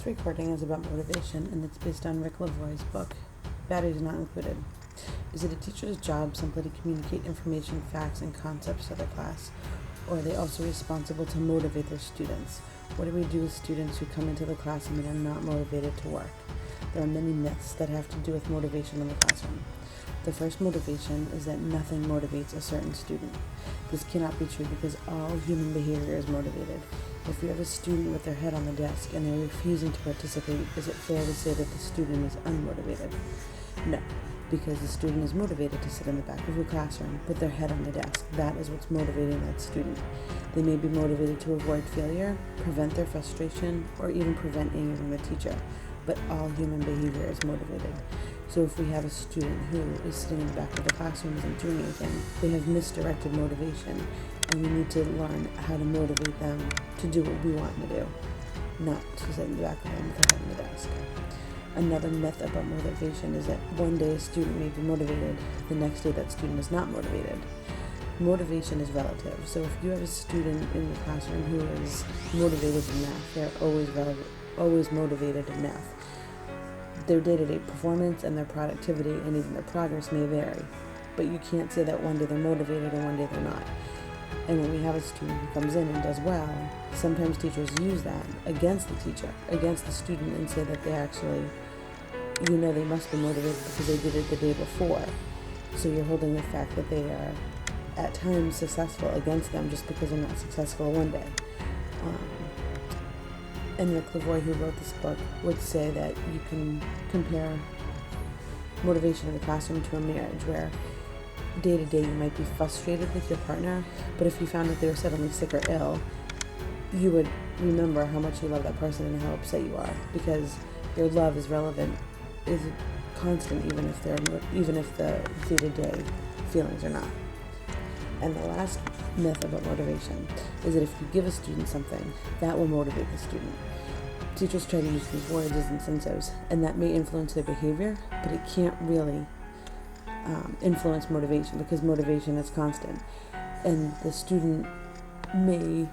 This recording is about motivation, and it's based on Rick Lavoie's book, Batteries Not Included. Is it a teacher's job simply to communicate information, facts, and concepts to their class? Or are they also responsible to motivate their students? What do we do with students who come into the class and they are not motivated to work? There are many myths that have to do with motivation in the classroom. The first motivation is that nothing motivates a certain student. This cannot be true because all human behavior is motivated. If you have a student with their head on the desk and they're refusing to participate, is it fair to say that the student is unmotivated? No, because the student is motivated to sit in the back of the classroom with their head on the desk. That is what's motivating that student. They may be motivated to avoid failure, prevent their frustration, or even prevent angering the teacher, but all human behavior is motivated. So if we have a student who is sitting in the back of the classroom and isn't doing anything, they have misdirected motivation, and we need to learn how to motivate them to do what we want them to do, not to sit in the back of them with their head on the desk. Another myth about motivation is that one day a student may be motivated, the next day that student is not motivated. Motivation is relative. So if you have a student in the classroom who is motivated in math, they're always motivated in math. Their day-to-day performance and their productivity and even their progress may vary, but you can't say that one day they're motivated and one day they're not. And when we have a student who comes in and does well, sometimes teachers use that against the teacher, against the student, and say that they actually, they must be motivated because they did it the day before. So you're holding the fact that they are at times successful against them just because they're not successful one day. And Rick Lavoie, who wrote this book, would say that you can compare motivation in the classroom to a marriage where day to day you might be frustrated with your partner, but if you found that they were suddenly sick or ill, you would remember how much you love that person and how upset you are, because your love is constant even if the day to day feelings are not. And the last myth about motivation is that if you give a student something, that will motivate the student. Teachers try to use these words as incentives, and that may influence their behavior, but it can't really influence motivation because motivation is constant. And the student may